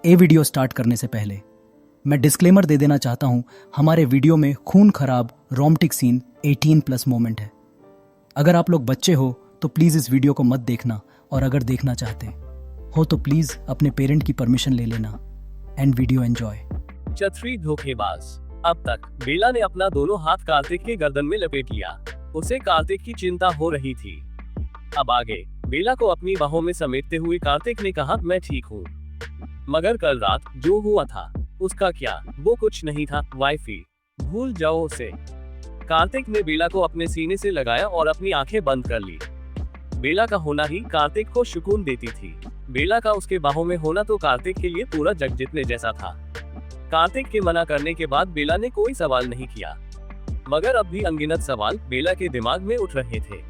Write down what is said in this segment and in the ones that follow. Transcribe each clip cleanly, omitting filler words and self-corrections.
ये video start करने से पहले मैं डिस्क्लेमर दे देना चाहता हूं, हमारे वीडियो में खून खराब रोमांटिक सीन 18+ मोमेंट है। अगर आप लोग बच्चे हो तो प्लीज इस वीडियो को मत देखना, और अगर देखना चाहते हो तो प्लीज अपने पेरेंट की परमिशन ले लेना। And video enjoy. चतुरी धोखेबाज। अब तक बेला ने अपना दोनों हाथ कार्तिक के गर्दन में लपेट लिया। उसे कार्तिक की चिंता हो रही थी। अब आगे बेला को अपनी बाहों में समेटते हुए कार्तिक ने कहा, मैं ठीक हूँ, मगर कल रात जो हुआ था उसका क्या? वो कुछ नहीं था वाइफी, भूल जाओ उसे। कार्तिक ने बेला को अपने सीने से लगाया और अपनी आंखें बंद कर ली। बेला का होना ही कार्तिक को सुकून देती थी। बेला का उसके बाहों में होना तो कार्तिक के लिए पूरा जग जीतने जैसा था। कार्तिक के मना करने के बाद बेला ने कोई सवाल नहीं किया, मगर अब भी अनगिनत सवाल बेला के दिमाग में उठ रहे थे।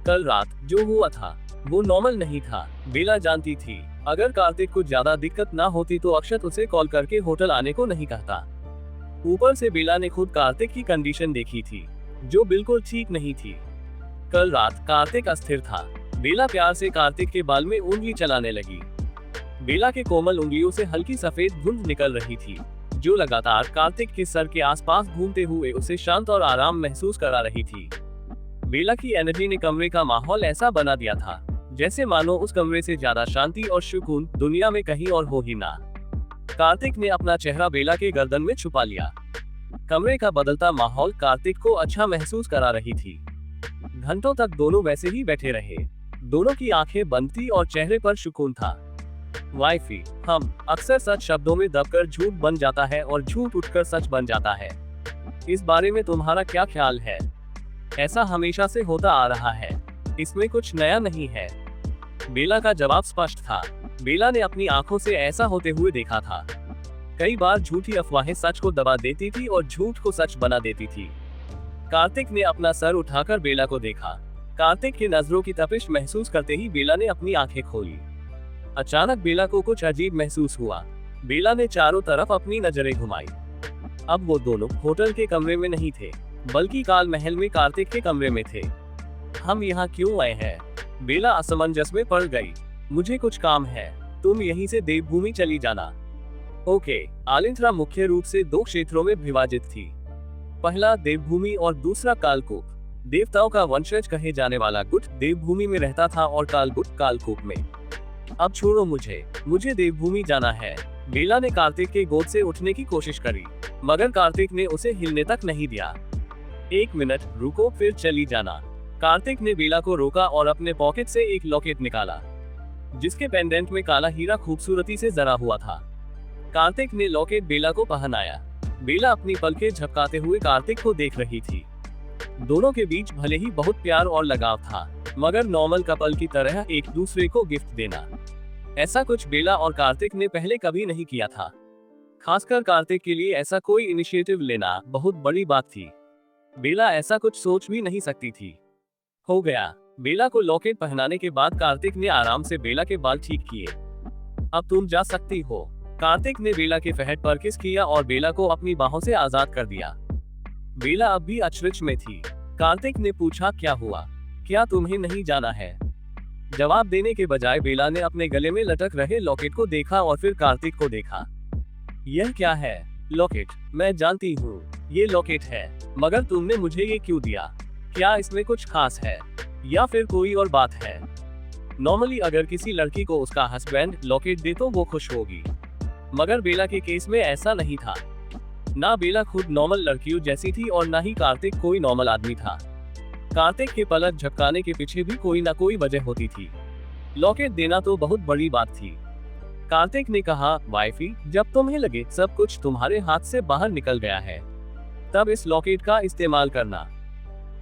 कल रात जो हुआ था वो नॉर्मल नहीं था। बेला जानती थी अगर कार्तिक को ज्यादा दिक्कत ना होती तो अक्षत उसे कॉल करके होटल आने को नहीं कहता। ऊपर से बेला ने खुद कार्तिक की कंडीशन देखी थी, जो बिल्कुल ठीक नहीं थी। कल रात कार्तिक अस्थिर था। बेला प्यार से कार्तिक के बाल में उंगली चलाने लगी। बेला के कोमल उंगलियों से हल्की सफेद धुंध निकल रही थी, जो लगातार कार्तिक के सर के आसपास घूमते हुए उसे शांत और आराम महसूस करा रही थी। बेला की एनर्जी ने कमरे का माहौल ऐसा बना दिया था जैसे मानो उस कमरे से ज्यादा शांति और सुकून दुनिया में कहीं और हो ही ना। कार्तिक ने अपना चेहरा बेला के गर्दन में छुपा लिया। कमरे का बदलता माहौल कार्तिक को अच्छा महसूस करा रही थी। घंटों तक दोनों वैसे ही बैठे रहे। दोनों की आंखें बंद थी और चेहरे पर सुकून था। वाइफी, हम अक्सर सच शब्दों में दबकर झूठ बन जाता है और झूठ उठकर सच बन जाता है। इस बारे में तुम्हारा क्या ख्याल है? ऐसा हमेशा से होता आ रहा है, इसमें कुछ नया नहीं है। बेला का जवाब स्पष्ट था। बेला ने अपनी आंखों से ऐसा होते हुए देखा था। कई बार झूठी अफवाहें सच को दबा देती थी और झूठ को सच बना देती थी। कार्तिक ने अपना सर उठाकर बेला को देखा। कार्तिक की नजरों की तपिश महसूस करते ही बेला ने अपनी आंखें खोली। अचानक बेला को कुछ अजीब महसूस हुआ। बेला ने चारों तरफ अपनी नजरें घुमाई। अब वो दोनों होटल के कमरे में नहीं थे, बल्कि काल महल में कार्तिक के कमरे में थे। हम यहाँ क्यों आए हैं? बेला असमंजस में पड़ गई। मुझे कुछ काम है, तुम यहीं से देवभूमि चली जाना। ओके। आलिंथरा मुख्य रूप से दो क्षेत्रों में विभाजित थी। पहला देवभूमि और दूसरा कालकूप। देवताओं का वंशज कहे जाने वाला गुट देवभूमि में रहता था और कालगुट कालकूप में। अब छोड़ो मुझे देवभूमि जाना है। बेला ने कार्तिक के गोद से उठने की कोशिश करी, मगर कार्तिक ने उसे हिलने तक नहीं दिया। 1 मिनट रुको, फिर चली जाना। कार्तिक ने बेला को रोका और अपने पॉकेट से एक लॉकेट निकाला, जिसके पेंडेंट में काला हीरा खूबसूरती से जरा हुआ था। कार्तिक ने लॉकेट बेला को पहनाया। बेला अपनी पलकें झपकाते हुए कार्तिक को देख रही थी। दोनों के बीच भले ही बहुत प्यार और लगाव था, मगर नॉर्मल कपल की तरह एक दूसरे को गिफ्ट देना, ऐसा कुछ बेला और कार्तिक ने पहले कभी नहीं किया था। खासकर कार्तिक के लिए ऐसा कोई इनिशिएटिव लेना बहुत बड़ी बात थी। बेला ऐसा कुछ सोच भी नहीं सकती थी। हो गया। बेला को लॉकेट पहनाने के बाद कार्तिक ने आराम से बेला के बाल ठीक किए। अब तुम जा सकती हो। कार्तिक ने बेला के फहद पर किस किया और बेला को अपनी बाहों से आजाद कर दिया। बेला अब भी अचरज में थी। कार्तिक ने पूछा, क्या हुआ? क्या तुम्हें नहीं जाना है? जवाब देने के बजाय बेला ने अपने गले में लटक रहे लॉकेट को देखा और फिर कार्तिक को देखा। यह क्या है? लॉकेट? मैं जानती हूँ ये लॉकेट है, मगर तुमने मुझे ये क्यों दिया? क्या इसमें कुछ खास है या फिर कोई और बात है? नॉर्मली अगर किसी लड़की को उसका हस्बैंड लॉकेट दे तो वो खुश होगी, मगर बेला के केस में ऐसा नहीं था। ना बेला खुद नॉर्मल लड़कियों जैसी थी और ना ही कार्तिक कोई नॉर्मल आदमी था। कार्तिक के पलक झपकाने के पीछे भी कोई ना कोई वजह होती थी। लॉकेट देना तो बहुत बड़ी बात थी। कार्तिक ने कहा, वाइफी, जब तुम्हें लगे सब कुछ तुम्हारे हाथ से बाहर निकल गया है, तब इस लॉकेट का इस्तेमाल करना।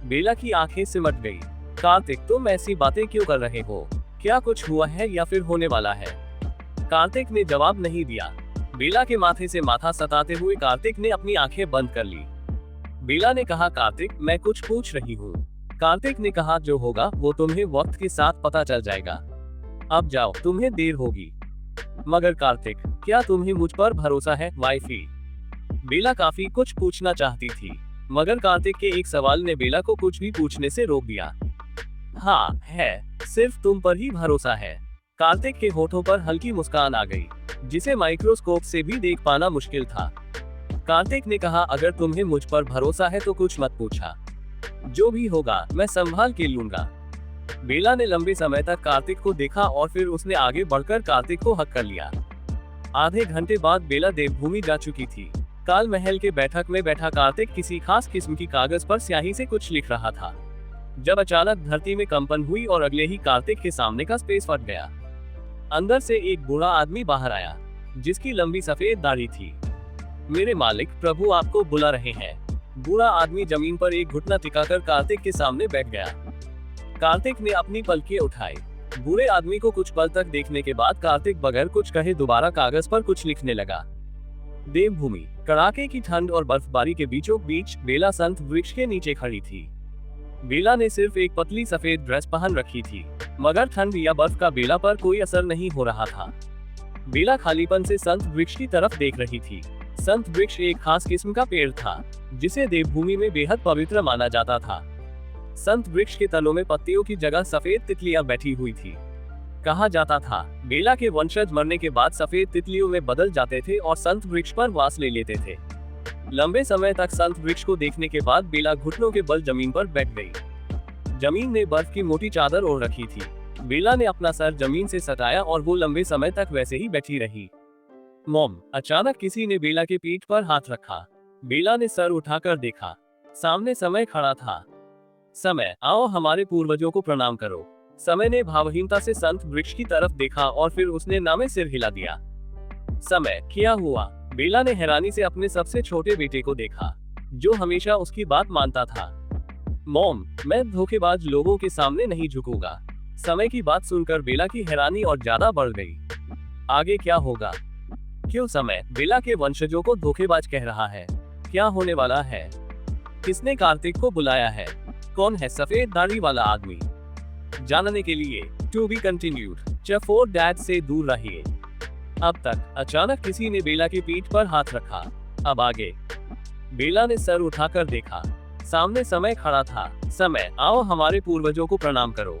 बेला की आंखें सिमट गई। कार्तिक, तुम ऐसी बातें क्यों कर रहे हो? क्या कुछ हुआ है या फिर होने वाला है? कार्तिक ने जवाब नहीं दिया। बेला के माथे से माथा सताते हुए कार्तिक ने अपनी आंखें बंद कर ली। बेला ने कहा, कार्तिक, मैं कुछ पूछ रही हूँ। कार्तिक ने कहा, जो होगा वो तुम्हें वक्त के साथ पता चल जाएगा। अब जाओ, तुम्हें देर होगी। मगर कार्तिक, क्या तुम्हें मुझ पर भरोसा है? वाइफी, बेला काफी कुछ पूछना चाहती थी, मगर कार्तिक के एक सवाल ने बेला को कुछ भी पूछने से रोक दिया। हाँ है, सिर्फ तुम पर ही भरोसा है। कार्तिक के होठों पर हल्की मुस्कान आ गई। जिसे माइक्रोस्कोप से भी देख पाना मुश्किल था। कार्तिक ने कहा, अगर तुम्हें मुझ पर भरोसा है तो कुछ मत पूछा, जो भी होगा मैं संभाल के लूंगा। बेला ने लंबे समय तक कार्तिक को देखा और फिर उसने आगे बढ़कर कार्तिक को हक कर लिया। आधे घंटे बाद बेला देवभूमि जा चुकी थी। काल महल के बैठक में बैठा कार्तिक किसी खास किस्म की कागज पर स्याही से कुछ लिख रहा था, जब अचानक धरती में कंपन हुई और अगले ही कार्तिक के सामने का स्पेस फट गया। अंदर से एक बूढ़ा आदमी बाहर आया, जिसकी लंबी सफेद दाढ़ी थी। मेरे मालिक, प्रभु आपको बुला रहे हैं। बूढ़ा आदमी जमीन पर एक घुटना टिकाकर कार्तिक के सामने बैठ गया। कार्तिक ने अपनी पलकें उठाई। बूढ़े आदमी को कुछ पल तक देखने के बाद कार्तिक बगैर कुछ कहे दोबारा कागज पर कुछ लिखने लगा। देवभूमि, कड़ाके की ठंड और बर्फबारी के बीचों बीच बेला संत वृक्ष के नीचे खड़ी थी। बेला ने सिर्फ एक पतली सफेद ड्रेस पहन रखी थी, मगर ठंड या बर्फ का बेला पर कोई असर नहीं हो रहा था। बेला खालीपन से संत वृक्ष की तरफ देख रही थी। संत वृक्ष एक खास किस्म का पेड़ था, जिसे देवभूमि में बेहद पवित्र माना जाता था। संत वृक्ष के तनों में पत्तियों की जगह सफेद तितलियां बैठी हुई थी। कहा जाता था, बेला के वंशज मरने के बाद सफेद तितलियों में बदल जाते थे और संत वृक्ष पर वास ले लेते थे। लंबे समय तक संत वृक्ष को देखने के बाद बेला घुटनों के बल जमीन पर बैठ गई। जमीन ने बर्फ की मोटी चादर ओढ़ रखी थी। बेला ने अपना सर जमीन से सटाया और वो लंबे समय तक वैसे ही बैठी रही। मॉम, अचानक किसी ने बेला के पीठ पर हाथ रखा। बेला ने सर उठाकर देखा। सामने समय खड़ा था। समय, आओ हमारे पूर्वजों को प्रणाम करो। समय ने भावहीनता से संत वृक्ष की तरफ देखा और फिर उसने नामे सिर हिला दिया। समय, क्या हुआ? बेला ने हैरानी से अपने सबसे छोटे बेटे को देखा, जो हमेशा उसकी बात मानता था। मॉम, मैं धोखेबाज लोगों के सामने नहीं झुकूंगा। समय की बात सुनकर बेला की हैरानी और ज्यादा बढ़ गई। आगे क्या होगा? क्यों समय बेला के वंशजों को धोखेबाज कह रहा है? क्या होने वाला है? किसने कार्तिक को बुलाया है? कौन है सफेद दाढ़ी वाला आदमी? जानने के लिए टू बी कंटिन्यूड। चफोर डैड से दूर रहिए। अब तक अचानक किसी ने बेला की पीठ पर हाथ रखा। अब आगे। बेला ने सर उठाकर देखा। सामने समय खड़ा था। समय, आओ हमारे पूर्वजों को प्रणाम करो।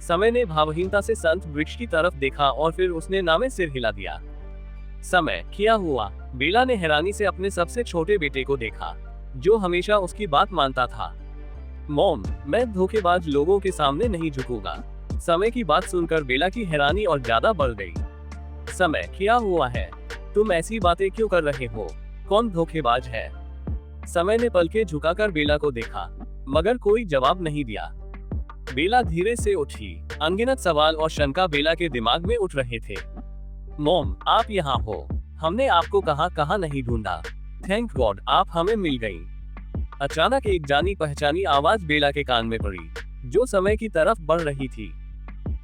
समय ने भावहीनता से संत वृक्ष की तरफ देखा और फिर उसने नामे सिर हिला दिया। समय, क्या हुआ? बेला ने हैरानी से अपने सबसे छोटे बेटे को देखा, जो हमेशा उसकी बात मानता था। मॉम, मैं धोखेबाज लोगों के सामने नहीं झुकूंगा। समय की बात सुनकर बेला की हैरानी और ज्यादा बढ़ गई। समय, क्या हुआ है? तुम ऐसी बातें क्यों कर रहे हो? कौन धोखेबाज है? समय ने पलकें झुकाकर बेला को देखा, मगर कोई जवाब नहीं दिया। बेला धीरे से उठी। अनगिनत सवाल और शंका बेला के दिमाग में उठ रहे थे। मॉम, आप यहाँ हो। हमने आपको कहाँ नहीं ढूंढा। थैंक गॉड आप हमें मिल गई। अचानक एक जानी पहचानी आवाज बेला के कान में पड़ी, जो समय की तरफ बढ़ रही थी।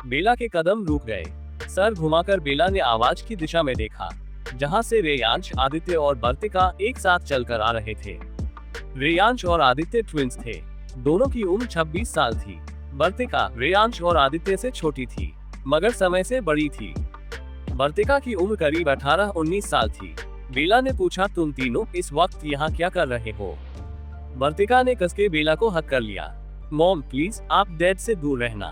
बेला के कदम रुक गए। सर घुमाकर बेला ने आवाज की दिशा में देखा, जहां से रेयांश, आदित्य और वर्तिका एक साथ चलकर आ रहे थे। रेयांश और आदित्य ट्विंस थे। दोनों की उम्र 26 साल थी। वर्तिका रेयांश और आदित्य से छोटी थी, मगर समय से बड़ी थी। वर्तिका की उम्र करीब 18-19 साल थी। बेला ने पूछा, तुम तीनों इस वक्त यहाँ क्या कर रहे हो? वर्तिका ने कसके बेला को हक कर लिया। मॉम प्लीज, आप डैड से दूर रहना।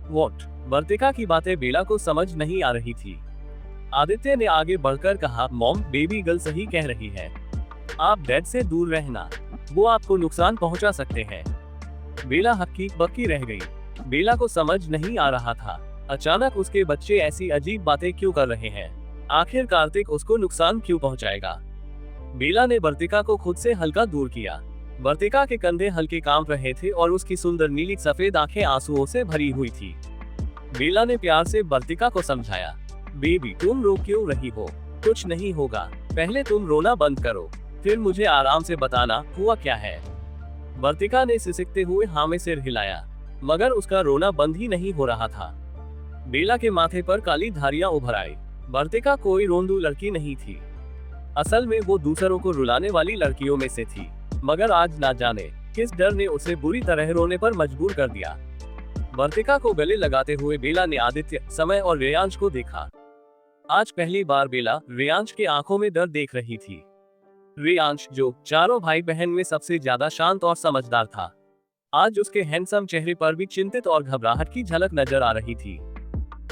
व्हाट? वर्तिका की बातें बेला को समझ नहीं आ रही थी। आदित्य ने आगे बढ़कर कहा, मॉम, बेबी गर्ल सही कह रही है। आप डैड से दूर रहना, वो आपको नुकसान पहुंचा सकते हैं। बेला हक्की बक्की रह गई। बेला को समझ नहीं आ रहा था, अचानक उसके बच्चे ऐसी अजीब बातें क्यों कर रहे हैं? आखिर कार्तिक उसको नुकसान क्यों पहुंचाएगा? बेला ने वर्तिका को खुद से हल्का दूर किया। वर्तिका के कंधे हल्के कांप रहे थे और उसकी सुंदर नीली सफेद आंखें आंसुओं से भरी हुई थी। बेला ने प्यार से वर्तिका को समझाया, बेबी तुम रो क्यों रही हो? कुछ नहीं होगा। पहले तुम रोना बंद करो, फिर मुझे आराम से बताना हुआ क्या है। वर्तिका ने सिसकते हुए हाँ में सिर हिलाया, मगर उसका रोना बंद ही नहीं हो रहा था। बेला के माथे पर काली धारियां उभर आई। वर्तिका कोई रोंदू लड़की नहीं थी। असल में वो दूसरों को रुलाने वाली लड़कियों में से थी, मगर आज ना जाने किस डर ने उसे बुरी तरह रोने पर मजबूर कर दिया। वर्तिका को गले लगाते हुए बेला ने आदित्य, समय और रेयांश को देखा। आज पहली बार बेला रेयांश के आंखों में डर देख रही थी। रेयांश, जो चारों भाई बहन में सबसे ज्यादा शांत और समझदार था, आज उसके हैंडसम चेहरे पर भी चिंतित और घबराहट की झलक नजर आ रही थी।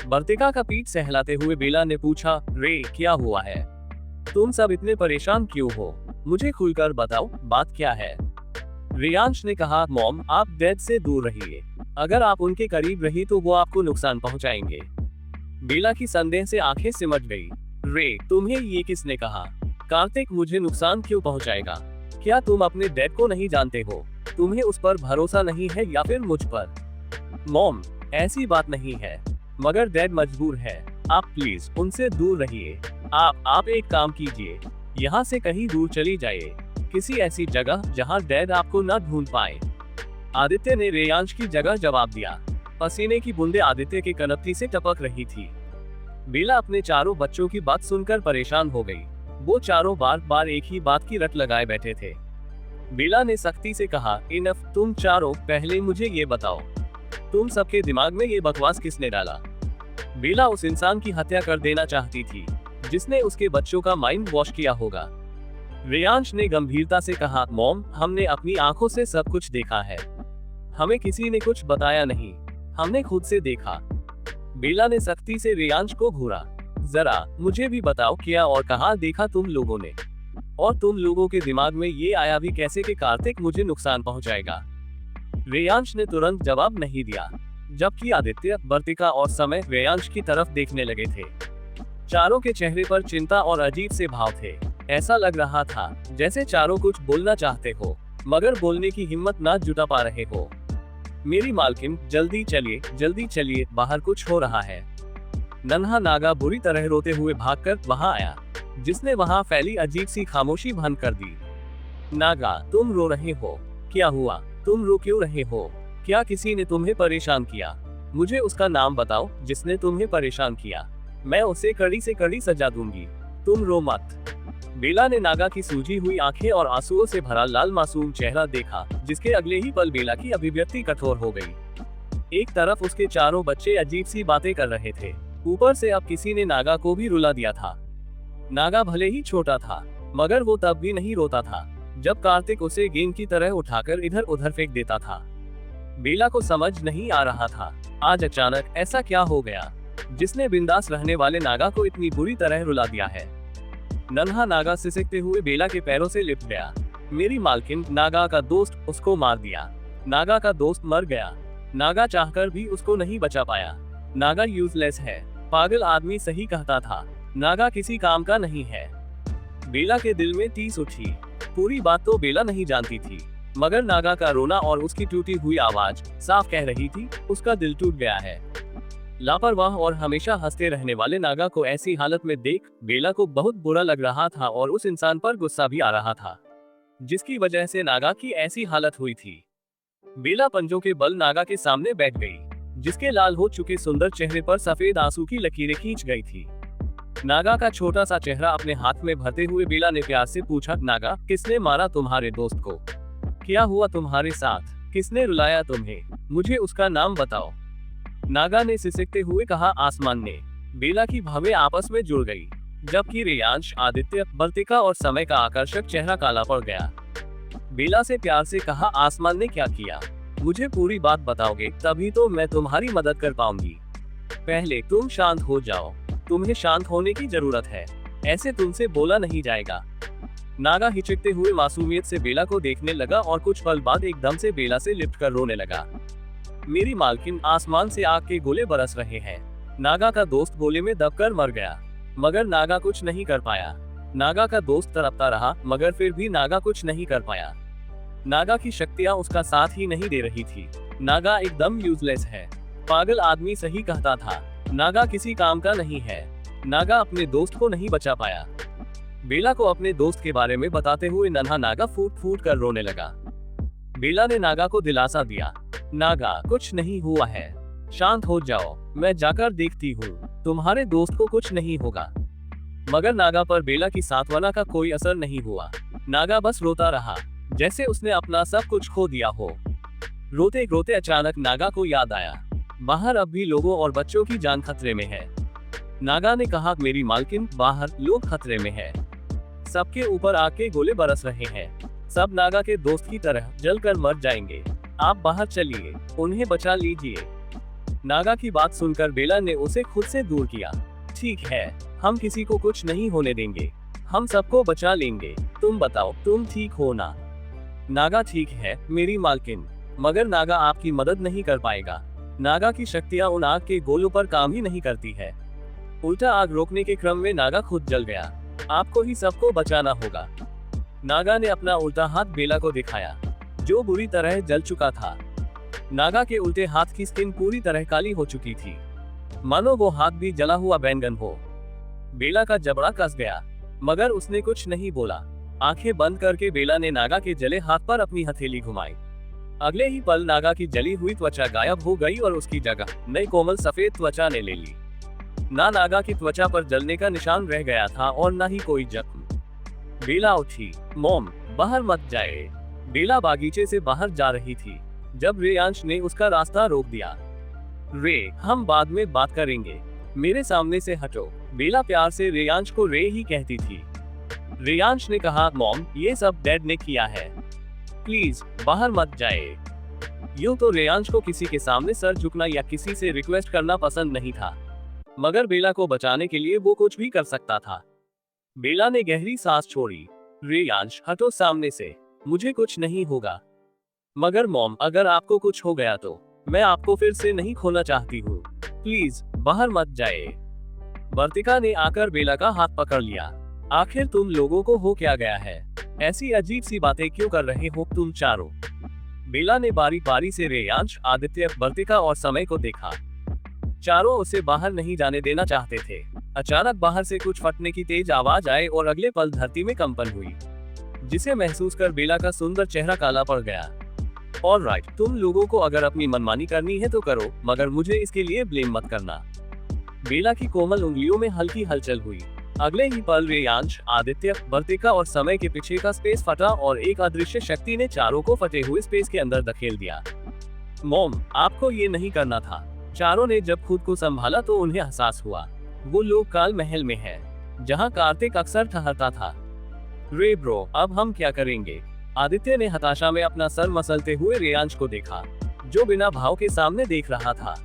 वर्तिका का पीठ सहलाते हुए बेला ने पूछा, रे क्या हुआ है? तुम सब इतने परेशान क्यों हो? मुझे खुलकर बताओ, बात क्या है? रियांश ने कहा, मॉम आप डैड से दूर रहिए। अगर आप उनके करीब रही तो वो आपको नुकसान पहुंचाएंगे। बेला की संदेह से आंखें सिमट गई। रे तुम्हें ये किसने कहा? कार्तिक मुझे नुकसान क्यों पहुंचाएगा? क्या तुम अपने डैड को नहीं जानते हो? तुम्हें उस पर भरोसा नहीं है या फिर मुझ पर? मॉम ऐसी बात नहीं है, मगर डैड मजबूर है। आप प्लीज उनसे दूर रहिए। आप एक काम कीजिए, यहाँ से कहीं दूर चली जाइए, किसी ऐसी जगह जहाँ डैड आपको न ढूंढ पाए। आदित्य ने रेयांश की जगह जवाब दिया। पसीने की बूंदें आदित्य के कनपटी से टपक रही थी। बेला अपने चारों बच्चों की बात सुनकर परेशान हो गई। वो चारों बार बार एक ही बात की रट लगाए बैठे थे। बेला ने सख्ती से कहा, इनफ, तुम चारों पहले मुझे ये बताओ, तुम सबके दिमाग में ये बकवास किसने डाला? बेला उस इंसान की हत्या कर देना चाहती थी जिसने उसके बच्चों का माइंड वॉश किया होगा। रेयांश ने गंभीरता से कहा, मॉम हमने अपनी आंखों से सब कुछ देखा है, हमें किसी ने कुछ बताया नहीं, हमने खुद से देखा। बेला ने सख्ती से रेयांश को घूरा। जरा मुझे भी बताओ, क्या और कहाँ देखा तुम लोगों ने? और तुम लोगों के दिमाग में ये आया भी कैसे कि कार्तिक मुझे नुकसान पहुंचाएगा? रेयांश ने तुरंत जवाब नहीं दिया, जबकि आदित्य, वर्तिका और समय रेयांश की तरफ देखने लगे थे। चारों के चेहरे पर चिंता और अजीब से भाव थे। ऐसा लग रहा था जैसे चारों कुछ बोलना चाहते हो, मगर बोलने की हिम्मत ना जुटा पा रहे हो। मेरी मालकिन जल्दी चलिए, बाहर कुछ हो रहा है। नन्हा नागा बुरी तरह रोते हुए भागकर वहां आया, जिसने वहां फैली अजीब सी खामोशी भंग कर दी। नागा तुम रो रहे हो, क्या हुआ? तुम रो क्यों रहे हो? क्या किसी ने तुम्हें परेशान किया? मुझे उसका नाम बताओ जिसने तुम्हें परेशान किया, मैं उसे कड़ी से कड़ी सजा दूंगी। तुम रो मत। बेला ने नागा की सूजी हुई आंखें और आंसुओं से भरा लाल मासूम चेहरा देखा, जिसके अगले ही पल बेला की अभिव्यक्ति कठोर हो गई। एक तरफ उसके चारों बच्चे अजीब सी बातें कर रहे थे, ऊपर से अब किसी ने नागा को भी रुला दिया था। नागा भले ही छोटा था, मगर वो तब भी नहीं रोता था जब कार्तिक उसे गेंद की तरह उठाकर इधर उधर फेंक देता था। बेला को समझ नहीं आ रहा था आज अचानक ऐसा क्या हो गया जिसने बिंदास रहने वाले नागा को इतनी बुरी तरह रुला दिया है। नन्हा नागा सिसकते हुए बेला के पैरों से लिपट गया। मेरी मालकिन, नागा का दोस्त उसको मार दिया। नागा का दोस्त मर गया। नागा चाहकर भी उसको नहीं बचा पाया। नागा यूजलेस है। पागल आदमी सही कहता था, नागा किसी काम का नहीं है। बेला के दिल में टीस उठी। पूरी बात तो बेला नहीं जानती थी, मगर नागा का रोना और उसकी टूटी हुई आवाज साफ कह रही थी उसका दिल टूट गया है। लापरवाह और हमेशा हंसते रहने वाले नागा को ऐसी हालत में देख बेला को बहुत बुरा लग रहा था और उस इंसान पर गुस्सा भी आ रहा था जिसकी वजह से नागा की ऐसी हालत हुई थी। बेला पंजों के बल नागा के सामने बैठ गई, जिसके लाल हो चुके सुंदर चेहरे पर सफेद आंसू की लकीरें खींच गई थी। नागा का छोटा सा चेहरा अपने हाथ में भरते हुए बेला ने प्यार से पूछा, नागा किसने मारा तुम्हारे दोस्त को? क्या हुआ तुम्हारे साथ? किसने रुलाया तुम्हें? मुझे उसका नाम बताओ। नागा ने सिसकते हुए कहा, आसमान ने। बेला की भवें आपस में जुड़ गई, जबकि रेयांश, आदित्य, वर्तिका और समय का आकर्षक चेहरा काला पड़ गया। बेला से प्यार से कहा, आसमान ने क्या किया? मुझे पूरी बात बताओगे तभी तो मैं तुम्हारी मदद कर पाऊंगी। पहले तुम शांत हो जाओ, तुम्हें शांत होने की जरूरत है, ऐसे तुमसे बोला नहीं जाएगा। नागा हिचकते हुए मासूमियत से बेला को देखने लगा और कुछ पल बाद एकदम से बेला से लिपट कर रोने लगा। मेरी मालकिन, आसमान से आग के गोले बरस रहे हैं। नागा का दोस्त गोले में दबकर मर गया, मगर नागा कुछ नहीं कर पाया। नागा का दोस्त तड़पता रहा, मगर फिर भी नागा कुछ नहीं कर पाया। नागा की शक्तियां उसका साथ ही नहीं दे रही थी। नागा एकदम यूजलेस है। पागल आदमी सही कहता था, नागा किसी काम का नहीं है। नागा अपने दोस्त को नहीं बचा पाया। बेला को अपने दोस्त के बारे में बताते हुए नन्हा नागा फूट फूट कर रोने लगा। बेला ने नागा को दिलासा दिया, नागा कुछ नहीं हुआ है, शांत हो जाओ, मैं जाकर देखती हूँ, तुम्हारे दोस्त को कुछ नहीं होगा। मगर नागा पर बेला की सांत्वना का कोई असर नहीं हुआ। नागा बस रोता रहा, जैसे उसने अपना सब कुछ खो दिया हो। रोते रोते अचानक नागा को याद आया, बाहर अब भी लोगों और बच्चों की जान खतरे में है। नागा ने कहा, मेरी मालकिन, बाहर लोग खतरे में है। सबके ऊपर आग के गोले बरस रहे हैं। सब नागा के दोस्त की तरह जलकर मर जाएंगे। आप बाहर चलिए, उन्हें बचा लीजिए। नागा की बात सुनकर बेला ने उसे खुद से दूर किया। ठीक है, हम किसी को कुछ नहीं होने देंगे, हम सबको बचा लेंगे। तुम बताओ, तुम ठीक हो ना? नागा ठीक है मेरी मालकिन, मगर नागा आपकी मदद नहीं कर पाएगा। नागा की शक्तियां उन आग के गोलों पर काम ही नहीं करती है। उल्टा आग रोकने के क्रम में नागा खुद जल गया। आपको ही सबको बचाना होगा। नागा ने अपना उल्टा हाथ बेला को दिखाया, जो बुरी तरह जल चुका था। नागा के उल्टे हाथ की स्किन पूरी तरह काली हो चुकी थी, मानो वो हाथ भी जला हुआ बैंगन हो। बेला का जबड़ा कस गया, मगर उसने कुछ नहीं बोला। आंखें बंद करके बेला ने नागा के जले हाथ पर अपनी हथेली घुमाई। अगले ही पल नागा की जली हुई त्वचा गायब हो गई और उसकी जगह नई कोमल सफेद त्वचा ने ले ली। ना नागा की त्वचा पर जलने का निशान रह गया था और ना ही कोई जख्म। बेला उठी। मॉम, बाहर मत जाए। बेला बागीचे से बाहर जा रही थी जब रेयांश ने उसका रास्ता रोक दिया। रे, हम बाद में बात करेंगे, मेरे सामने से हटो। बेला प्यार से रेयांश को रे ही कहती थी। रेयांश ने कहा, मॉम, ये सब डैड ने किया है, प्लीज बाहर मत जाए। यूं तो रेयांश को किसी के सामने सर झुकना या किसी से रिक्वेस्ट करना पसंद नहीं था, मगर बेला को बचाने के लिए वो कुछ भी कर सकता था। बेला ने गहरी सांस छोड़ी। रेयांश, हटो सामने से, मुझे कुछ नहीं होगा। मगर मॉम, अगर आपको कुछ हो गया तो मैं आपको फिर से नहीं खोना चाहती हूँ, प्लीज बाहर मत जाए। वर्तिका ने आकर बेला का हाथ पकड़ लिया। आखिर तुम लोगों को हो क्या गया है? ऐसी अजीब सी बातें क्यों कर रहे हो तुम चारों? बेला ने बारी बारी से रेयांश, आदित्य, वर्तिका और समय को देखा। चारों उसे बाहर नहीं जाने देना चाहते थे। अचानक बाहर से कुछ फटने की तेज आवाज आए और अगले पल धरती में कंपन हुई, जिसे महसूस कर बेला का सुंदर चेहरा काला पड़ गया। ऑलराइट, तुम लोगों को अगर अपनी मनमानी करनी है तो करो, मगर मुझे इसके लिए ब्लेम मत करना। बेला की कोमल उंगलियों में हल्की हलचल हुई। अगले ही पल रेयांश, आदित्य, वर्तिका और समय के पीछे का स्पेस फटा और एक अदृश्य शक्ति ने चारों को फटे हुए स्पेस के अंदर धकेल दिया। मॉम, आपको ये नहीं करना था। चारों ने जब खुद को संभाला तो उन्हें एहसास हुआ वो लोग काल महल में है, जहाँ कार्तिक अक्सर ठहरता था। रे ब्रो, अब हम क्या करेंगे? आदित्य ने हताशा में अपना सर मसलते हुए रेयांश को देखा, जो बिना भाव के सामने देख रहा था।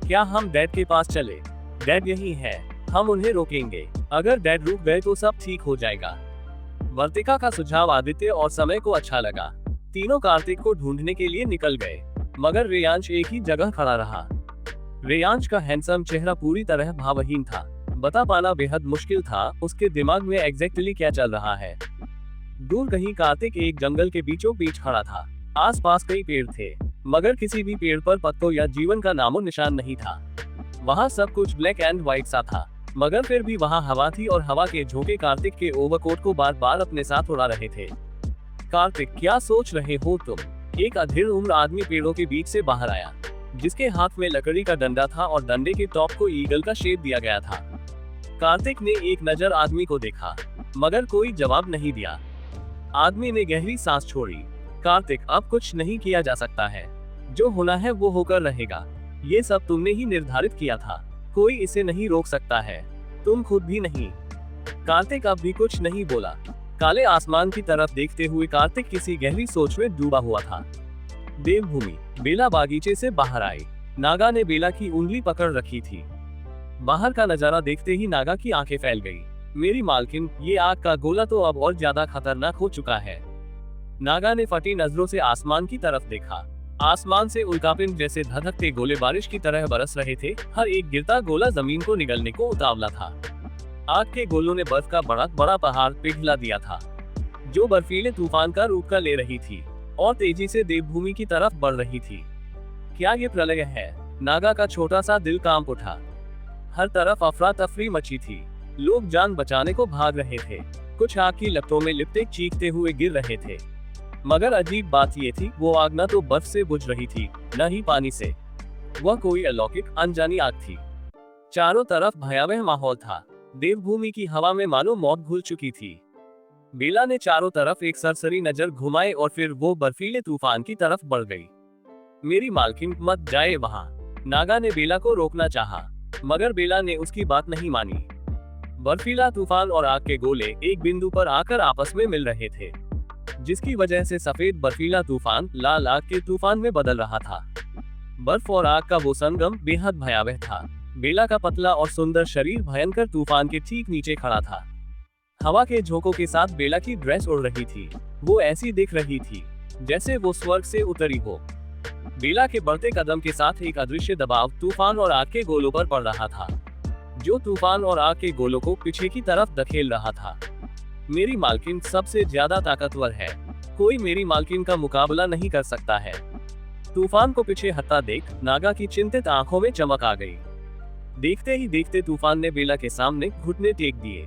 क्या हम डैड के पास चले? डैड यही है, हम उन्हें रोकेंगे। अगर डैड रुक गए तो सब ठीक हो जाएगा। वर्तिका का सुझाव आदित्य और समय को अच्छा लगा। तीनों कार्तिक को ढूंढने के लिए निकल गए, मगर रेयांश एक ही जगह खड़ा रहा। रेयांश का हैंडसम चेहरा पूरी तरह भावहीन था। बता पाना बेहद मुश्किल था उसके दिमाग में एग्जैक्टली क्या चल रहा है। दूर कहीं कार्तिक एक जंगल के बीचों बीच खड़ा था। आसपास कई पेड़ थे, मगर किसी भी पेड़ पर पत्तों या जीवन का नामो निशान नहीं था। वहाँ सब कुछ ब्लैक एंड व्हाइट सा था, मगर फिर भी वहाँ हवा थी और हवा के झोंके कार्तिक के ओवरकोट को बार बार अपने साथ उड़ा रहे थे। कार्तिक, क्या सोच रहे हो तुम? एक अधेड़ उम्र आदमी पेड़ों के बीच से बाहर आया, जिसके हाथ में लकड़ी का डंडा था और डंडे के टॉप को ईगल का शेप दिया गया था। कार्तिक ने एक नजर आदमी को देखा, मगर कोई जवाब नहीं दिया। आदमी ने गहरी सांस छोड़ी। कार्तिक, अब कुछ नहीं किया जा सकता है, जो होना है वो होकर रहेगा। ये सब तुमने ही निर्धारित किया था, कोई इसे नहीं रोक सकता है, तुम खुद भी नहीं। कार्तिक अब भी कुछ नहीं बोला। काले आसमान की तरफ देखते हुए कार्तिक किसी गहरी सोच में डूबा हुआ था। देवभूमि। बेला बागीचे से बाहर आई। नागा ने बेला की उंगली पकड़ रखी थी। बाहर का नजारा देखते ही नागा की आंखें फैल गई। मेरी मालकिन, ये आग का गोला तो अब और ज्यादा खतरनाक हो चुका है। नागा ने फटी नजरों से आसमान की तरफ देखा। आसमान से उल्कापिंड जैसे धधकते गोले बारिश की तरह बरस रहे थे। हर एक गिरता गोला जमीन को निगलने को उतावला था। आग के गोलों ने बर्फ का बड़ा बड़ा पहाड़ पिघला दिया था, जो बर्फीले तूफान का रूप ले रही थी और तेजी से देवभूमि की तरफ बढ़ रही थी। क्या ये प्रलय है? नागा का छोटा सा दिल कांप उठा। हर तरफ अफरा तफरी मची थी। लोग जान बचाने को भाग रहे थे। कुछ आग की लपटों में लिपटे चीखते हुए गिर रहे थे। मगर अजीब बात ये थी, वो आग न तो बर्फ से बुझ रही थी, न ही पानी से। वह कोई अलौकिक अनजानी आग थी। चारों तरफ भयावह माहौल था। देवभूमि की हवा में मानो मौत घुल चुकी थी। बेला ने चारों तरफ एक सरसरी नजर घुमाए और फिर वो बर्फीले तूफान की तरफ बढ़ गई। मेरी मालकिन, मत जाए वहां। नागा ने बेला को रोकना चाहा, मगर बेला ने उसकी बात नहीं मानी। बर्फीला तूफान और आग के गोले एक बिंदु पर आकर आपस में मिल रहे थे, जिसकी वजह से सफेद बर्फीला तूफान लाल आग के तूफान में बदल रहा था। बर्फ और आग का वो संगम बेहद भयावह था। बेला का पतला और सुंदर शरीर भयंकर तूफान के ठीक नीचे खड़ा था। हवा के झोंकों के साथ बेला की ड्रेस उड़ रही थी। वो ऐसी दिख रही थी जैसे वो स्वर्ग से उतरी हो। बेला के बढ़ते कदम के साथ एक अदृश्य दबाव तूफान और आग के गोलों पर पड़ रहा था, जो तूफान और आग के गोलों को पीछे की तरफ धकेल रहा था। मेरी मालकिन सबसे ज्यादा ताकतवर है, कोई मेरी मालकिन का मुकाबला नहीं कर सकता है। तूफान को पीछे हटता देख नागा की चिंतित आंखों में चमक आ गई। देखते ही देखते तूफान ने बेला के सामने घुटने टेक दिए।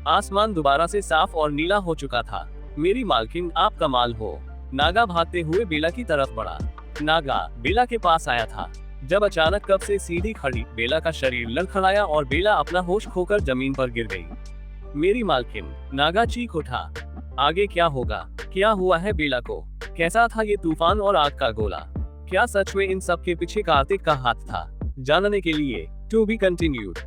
आसमान दोबारा से साफ और नीला हो चुका था। मेरी मालकिन, आप कमाल हो। नागा भागते हुए बेला की तरफ बढ़ा। नागा बेला के पास आया था जब अचानक कब से सीधी खड़ी बेला का शरीर लड़खड़ाया और बेला अपना होश खोकर जमीन पर गिर गई। मेरी मालकिन, नागा चीख उठा। आगे क्या होगा? क्या हुआ है बेला को? कैसा था ये तूफान और आग का गोला? क्या सच में इन सब के पीछे कार्तिक का हाथ था? जानने के लिए टू बी कंटिन्यूड।